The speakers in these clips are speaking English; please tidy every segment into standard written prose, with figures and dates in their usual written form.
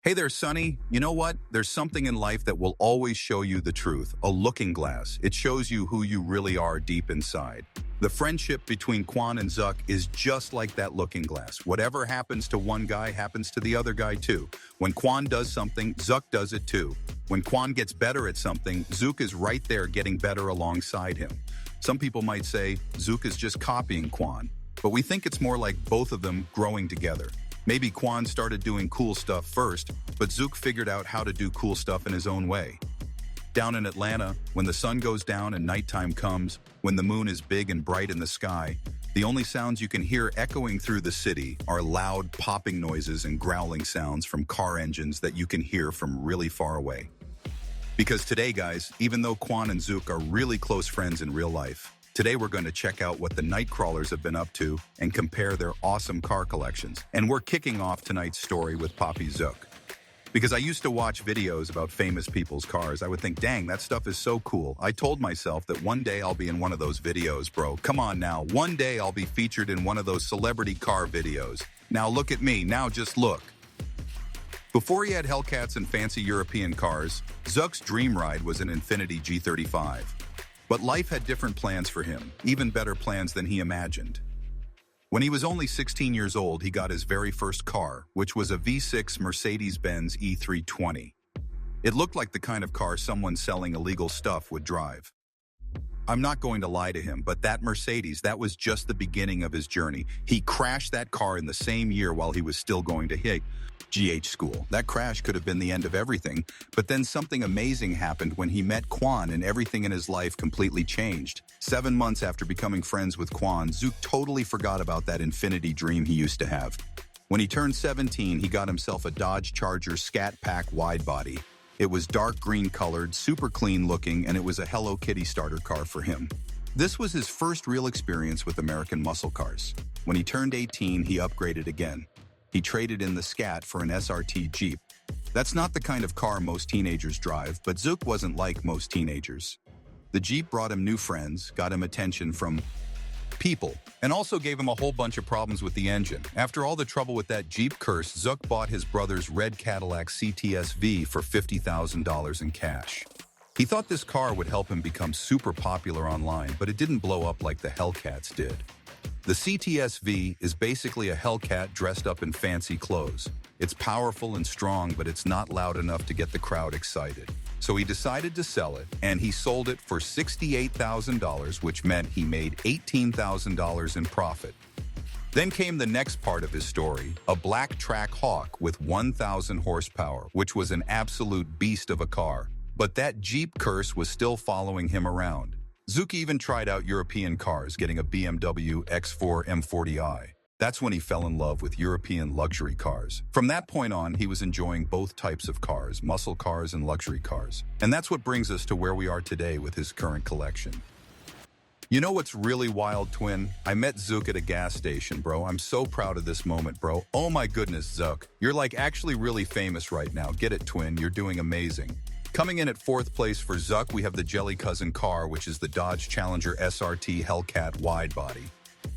Hey there, Sonny. You know what? There's something in life that will always show you the truth. A looking glass. It shows you who you really are deep inside. The friendship between Quan and Zuk is just like that looking glass. Whatever happens to one guy happens to the other guy too. When Quan does something, Zuk does it too. When Quan gets better at something, Zuk is right there getting better alongside him. Some people might say Zuk is just copying Quan, but we think it's more like both of them growing together. Maybe Quan started doing cool stuff first, but Zuk figured out how to do cool stuff in his own way. Down in Atlanta, when the sun goes down and nighttime comes, when the moon is big and bright in the sky, the only sounds you can hear echoing through the city are loud popping noises and growling sounds from car engines that you can hear from really far away. Because today, guys, even though Quan and Zuk are really close friends in real life, today we're going to check out what the Nightcrawlers have been up to and compare their awesome car collections. And we're kicking off tonight's story with Poppy Zuk. Because I used to watch videos about famous people's cars, I would think, dang, that stuff is so cool. I told myself that one day I'll be in one of those videos, bro. Come on now, one day I'll be featured in one of those celebrity car videos. Now look at me, now just look. Before he had Hellcats and fancy European cars, Zuk's dream ride was an Infiniti G35. But life had different plans for him, even better plans than he imagined. When he was only 16 years old, he got his very first car, which was a V6 Mercedes-Benz E320. It looked like the kind of car someone selling illegal stuff would drive. I'm not going to lie to him, but that Mercedes, that was just the beginning of his journey. He crashed that car in the same year while he was still going to GH school. That crash could have been the end of everything, but then something amazing happened when he met Quan and everything in his life completely changed. 7 months after becoming friends with Quan, Zuk totally forgot about that Infiniti dream he used to have. When he turned 17, he got himself a Dodge Charger Scat Pack widebody. It was dark green colored, super clean looking, and it was a Hello Kitty starter car for him. This was his first real experience with American muscle cars. When he turned 18, he upgraded again. He traded in the Scat for an SRT Jeep. That's not the kind of car most teenagers drive, but Zuk wasn't like most teenagers. The Jeep brought him new friends, got him attention from people, and also gave him a whole bunch of problems with the engine. After all the trouble with that Jeep curse, Zuk bought his brother's red Cadillac CTS-V for $50,000 in cash. He thought this car would help him become super popular online, but it didn't blow up like the Hellcats did. The CTS-V is basically a Hellcat dressed up in fancy clothes. It's powerful and strong, but it's not loud enough to get the crowd excited. So he decided to sell it, and he sold it for $68,000, which meant he made $18,000 in profit. Then came the next part of his story, a black Trackhawk with 1,000 horsepower, which was an absolute beast of a car. But that Jeep curse was still following him around. Zuk even tried out European cars, getting a BMW M4 M40i. That's when he fell in love with European luxury cars. From that point on, he was enjoying both types of cars, muscle cars and luxury cars. And that's what brings us to where we are today with his current collection. You know what's really wild, twin? I met Zuk at a gas station, bro. I'm so proud of this moment, bro. Oh my goodness, Zuk. You're like actually really famous right now. Get it, twin. You're doing amazing. Coming in at 4th place for Zuk, we have the Jelly Cousin car, which is the Dodge Challenger SRT Hellcat widebody.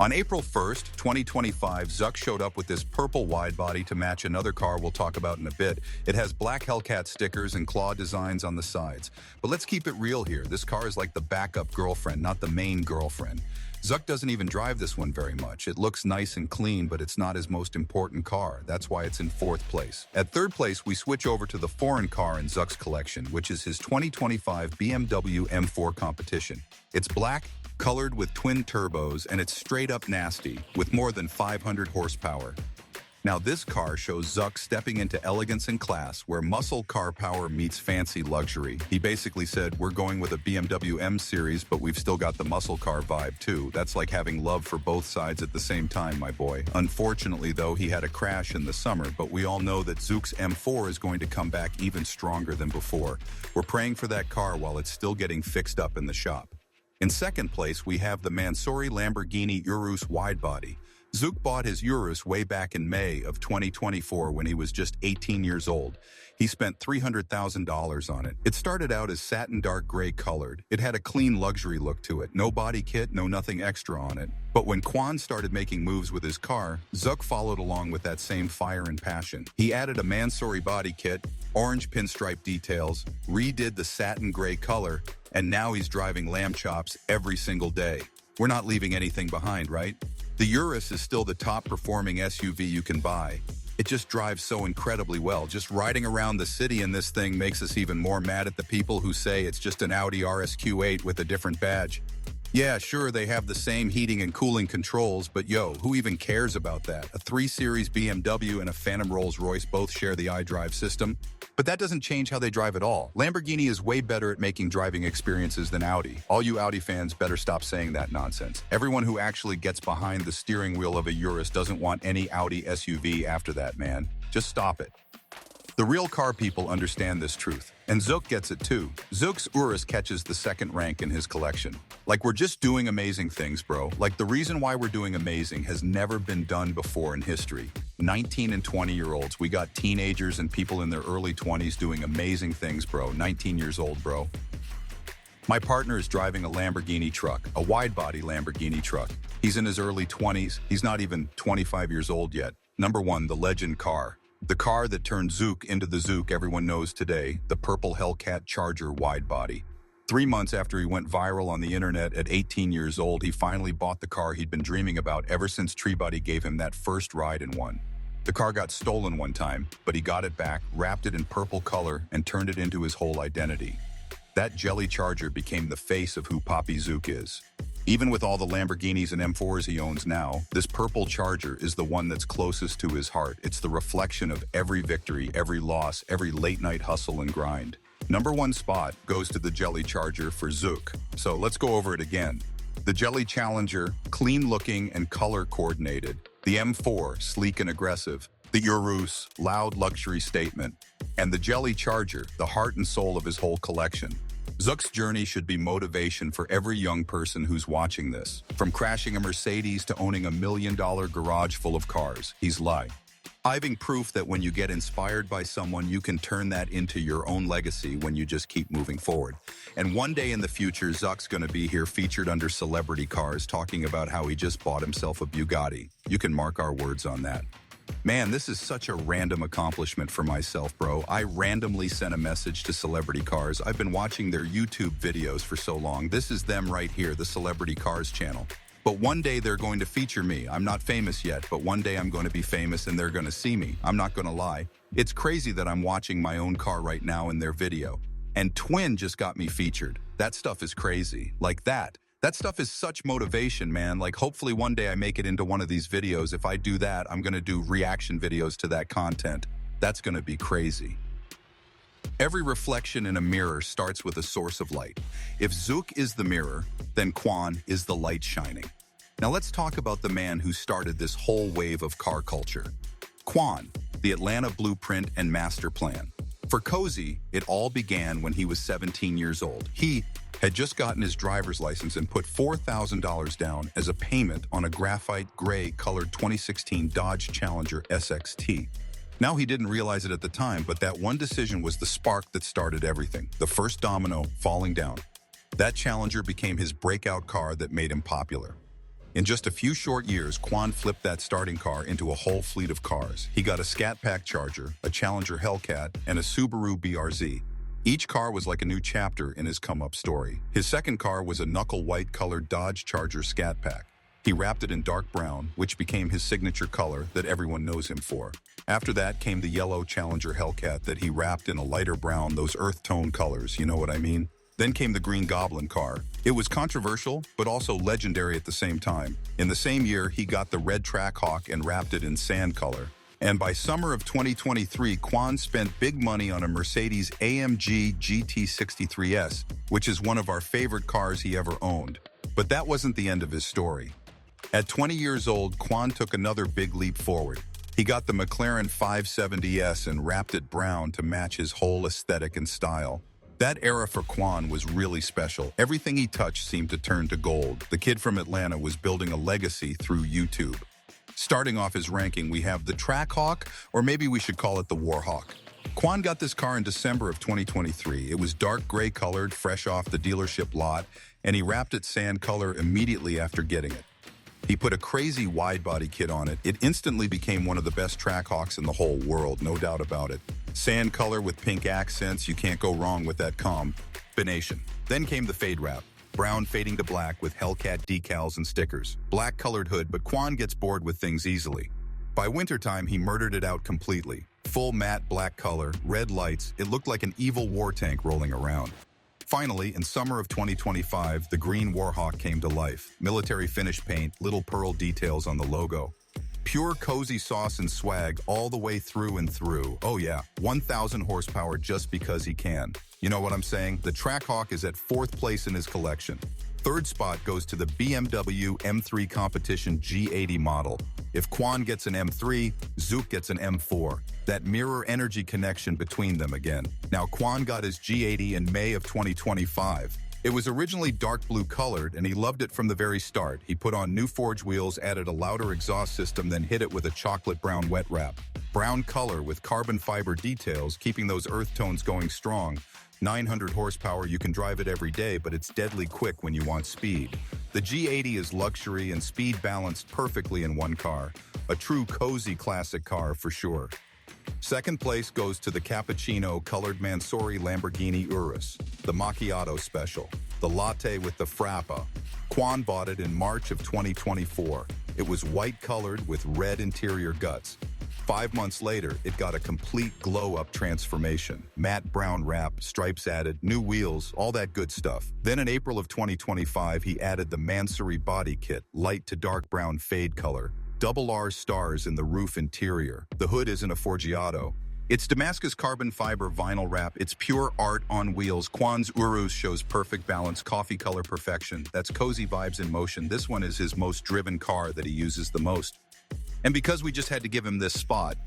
On April 1st, 2025, Zuk showed up with this purple widebody to match another car we'll talk about in a bit. It has black Hellcat stickers and claw designs on the sides. But let's keep it real here. This car is like the backup girlfriend, not the main girlfriend. Zuk doesn't even drive this one very much. It looks nice and clean, but it's not his most important car. That's why it's in 4th place. At 3rd place, we switch over to the foreign car in Zuk's collection, which is his 2025 BMW M4 competition. It's black, colored with twin turbos, and it's straight up nasty, with more than 500 horsepower. Now this car shows Zuk stepping into elegance and class, where muscle car power meets fancy luxury. He basically said, we're going with a BMW M series, but we've still got the muscle car vibe too. That's like having love for both sides at the same time, my boy. Unfortunately though, he had a crash in the summer, but we all know that Zuk's M4 is going to come back even stronger than before. We're praying for that car while it's still getting fixed up in the shop. In 2nd place, we have the Mansory Lamborghini Urus widebody. Zuk bought his Urus way back in May of 2024 when he was just 18 years old. He spent $300,000 on it. It started out as satin dark gray colored. It had a clean luxury look to it. No body kit, no nothing extra on it. But when Quan started making moves with his car, Zuk followed along with that same fire and passion. He added a Mansory body kit, orange pinstripe details, redid the satin gray color, and now he's driving lamb chops every single day. We're not leaving anything behind, right? The Urus is still the top-performing SUV you can buy. It just drives so incredibly well. Just riding around the city in this thing makes us even more mad at the people who say it's just an Audi RSQ8 with a different badge. Yeah, sure, they have the same heating and cooling controls, but yo, who even cares about that? A 3 Series BMW and a Phantom Rolls-Royce both share the iDrive system, but that doesn't change how they drive at all. Lamborghini is way better at making driving experiences than Audi. All you Audi fans better stop saying that nonsense. Everyone who actually gets behind the steering wheel of a Urus doesn't want any Audi SUV after that, man. Just stop it. The real car people understand this truth, and Zuk gets it too. Zuk's Urus catches the second rank in his collection. Like, we're just doing amazing things, bro. Like, the reason why we're doing amazing has never been done before in history. 19 and 20-year-olds, we got teenagers and people in their early 20s doing amazing things, bro. 19 years old, bro. My partner is driving a Lamborghini truck, a wide-body Lamborghini truck. He's in his early 20s. He's not even 25 years old yet. Number one, the legend car. The car that turned Zuk into the Zuk everyone knows today, the purple Hellcat Charger widebody. 3 months after he went viral on the internet at 18 years old, he finally bought the car he'd been dreaming about ever since TreeBuddy gave him that first ride in one. The car got stolen one time, but he got it back, wrapped it in purple color, and turned it into his whole identity. That jelly Charger became the face of who Poppy Zuk is. Even with all the Lamborghinis and M4s he owns now, this purple Charger is the one that's closest to his heart. It's the reflection of every victory, every loss, every late-night hustle and grind. Number one spot goes to the Jelly Charger for Zuk. So let's go over it again. The Jelly Challenger, clean-looking and color-coordinated. The M4, sleek and aggressive. The Urus, loud luxury statement. And the Jelly Charger, the heart and soul of his whole collection. Zuk's journey should be motivation for every young person who's watching this. From crashing a Mercedes to owning a $1 million garage full of cars, he's living proof that when you get inspired by someone, you can turn that into your own legacy when you just keep moving forward. And one day in the future, Zuk's gonna be here featured under celebrity cars talking about how he just bought himself a Bugatti. You can mark our words on that. Man, this is such a random accomplishment for myself, bro. I randomly sent a message to Celebrity Cars. I've been watching their YouTube videos for so long. This is them right here, the Celebrity Cars channel. But one day they're going to feature me. I'm not famous yet, but one day I'm going to be famous and they're going to see me. I'm not going to lie. It's crazy that I'm watching my own car right now in their video. And Twin just got me featured. That stuff is crazy. Like that. That stuff is such motivation, man. Like, hopefully one day I make it into one of these videos. If I do that, I'm going to do reaction videos to that content. That's going to be crazy. Every reflection in a mirror starts with a source of light. If Zuk is the mirror, then Quan is the light shining. Now let's talk about the man who started this whole wave of car culture. Quan, the Atlanta blueprint and master plan. For Cozy, it all began when he was 17 years old. He had just gotten his driver's license and put $4,000 down as a payment on a graphite gray colored 2016 Dodge Challenger SXT. Now he didn't realize it at the time, but that one decision was the spark that started everything, the first domino falling down. That Challenger became his breakout car that made him popular. In just a few short years, Quan flipped that starting car into a whole fleet of cars. He got a Scat Pack Charger, a Challenger Hellcat, and a Subaru BRZ. Each car was like a new chapter in his come-up story. His second car was a knuckle white-colored Dodge Charger Scat Pack. He wrapped it in dark brown, which became his signature color that everyone knows him for. After that came the yellow Challenger Hellcat that he wrapped in a lighter brown, those earth tone colors, you know what I mean? Then came the Green Goblin car. It was controversial, but also legendary at the same time. In the same year, he got the red Trackhawk and wrapped it in sand color. And by summer of 2023, Quan spent big money on a Mercedes AMG GT63S, which is one of our favorite cars he ever owned. But that wasn't the end of his story. At 20 years old, Quan took another big leap forward. He got the McLaren 720S and wrapped it brown to match his whole aesthetic and style. That era for Quan was really special. Everything he touched seemed to turn to gold. The kid from Atlanta was building a legacy through YouTube. Starting off his ranking, we have the Trackhawk, or maybe we should call it the Warhawk. Quan got this car in December of 2023. It was dark gray colored, fresh off the dealership lot, and he wrapped it sand color immediately after getting it. He put a crazy wide-body kit on it. It instantly became one of the best Trackhawks in the whole world, no doubt about it. Sand color with pink accents, you can't go wrong with that combination. Then came the fade wrap. Brown fading to black with Hellcat decals and stickers. Black colored hood, but Quan gets bored with things easily. By wintertime, he murdered it out completely. Full matte black color, red lights, it looked like an evil war tank rolling around. Finally, in summer of 2025, the green Warhawk came to life. Military finish paint, little pearl details on the logo. Pure cozy sauce and swag all the way through and through. Oh yeah, 1,000 horsepower just because he can. You know what I'm saying? The Trackhawk is at 4th place in his collection. 3rd spot goes to the BMW M3 competition G80 model. If Quan gets an M3, Zuk gets an M4. That mirror energy connection between them again. Now Quan got his G80 in May of 2025. It was originally dark blue colored, and he loved it from the very start. He put on new forge wheels, added a louder exhaust system, then hit it with a chocolate brown wet wrap. Brown color with carbon fiber details, keeping those earth tones going strong. 900 horsepower, you can drive it every day, but it's deadly quick when you want speed. The G80 is luxury and speed balanced perfectly in one car. A true cozy classic car for sure. 2nd place goes to the cappuccino-colored Mansory Lamborghini Urus, the Macchiato special, the latte with the frappa. Quan bought it in March of 2024. It was white-colored with red interior guts. 5 months later, it got a complete glow-up transformation. Matte brown wrap, stripes added, new wheels, all that good stuff. Then in April of 2025, he added the Mansory body kit, light to dark brown fade color. Double R stars in the roof interior. The hood isn't a Forgiato. It's Damascus carbon fiber vinyl wrap. It's pure art on wheels. Quan's Urus shows perfect balance, coffee color perfection. That's cozy vibes in motion. This one is his most driven car that he uses the most. And because we just had to give him this spot,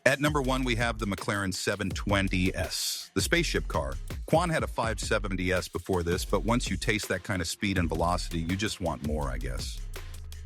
at number 1 we have the McLaren 720S, the spaceship car. Quan had a 570S before this, but once you taste that kind of speed and velocity, you just want more, I guess.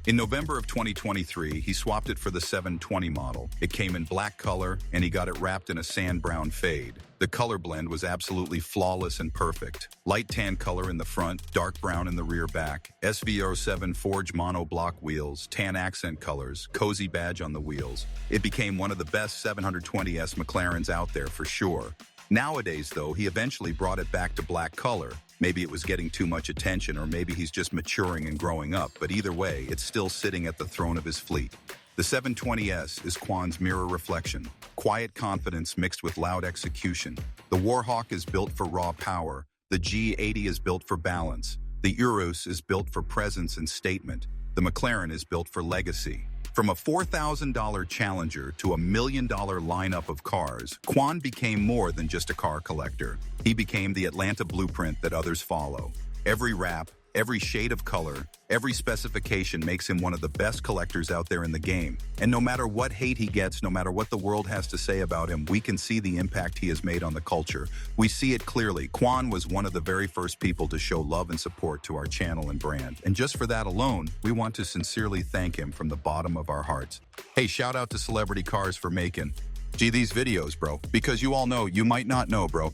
In November of 2023, he swapped it for the 720 model. It came in black color, and he got it wrapped in a sand brown fade. The color blend was absolutely flawless and perfect. Light tan color in the front, dark brown in the rear back, SV07 forged monoblock wheels, tan accent colors, cozy badge on the wheels. It became one of the best 720S McLarens out there for sure. Nowadays, though, he eventually brought it back to black color. Maybe it was getting too much attention, or maybe he's just maturing and growing up, but either way, it's still sitting at the throne of his fleet. The 720S is Quan's mirror reflection, quiet confidence mixed with loud execution. The Warhawk is built for raw power. The G80 is built for balance. The Urus is built for presence and statement. The McLaren is built for legacy. From a $4,000 Challenger to a $1 million lineup of cars, Quan became more than just a car collector. He became the Atlanta blueprint that others follow. Every wrap, every shade of color, every specification makes him one of the best collectors out there in the game. And no matter what hate he gets, no matter what the world has to say about him, we can see the impact he has made on the culture. We see it clearly. Quan was one of the very first people to show love and support to our channel and brand. And just for that alone, we want to sincerely thank him from the bottom of our hearts. Hey, shout out to Celebrity Cars for making these videos, bro, because you all know, you might not know, bro.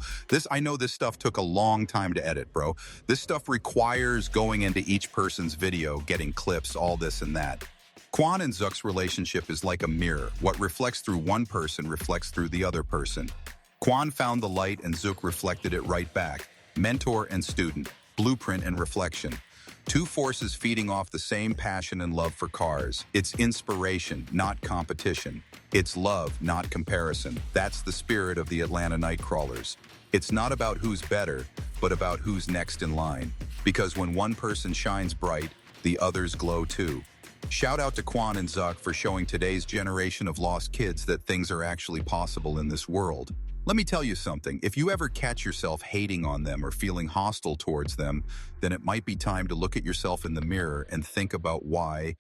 I know this stuff took a long time to edit, bro. This stuff requires going into each person's video, getting clips, all this and that. Quan and Zuk's relationship is like a mirror. What reflects through one person reflects through the other person. Quan found the light and Zuk reflected it right back. Mentor and student, blueprint and reflection. Two forces feeding off the same passion and love for cars. It's inspiration, not competition. It's love, not comparison. That's the spirit of the Atlanta Nightcrawlers. It's not about who's better, but about who's next in line. Because when one person shines bright, the others glow too. Shout out to Quan and Zuk for showing today's generation of lost kids that things are actually possible in this world. Let me tell you something, if you ever catch yourself hating on them or feeling hostile towards them, then it might be time to look at yourself in the mirror and think about why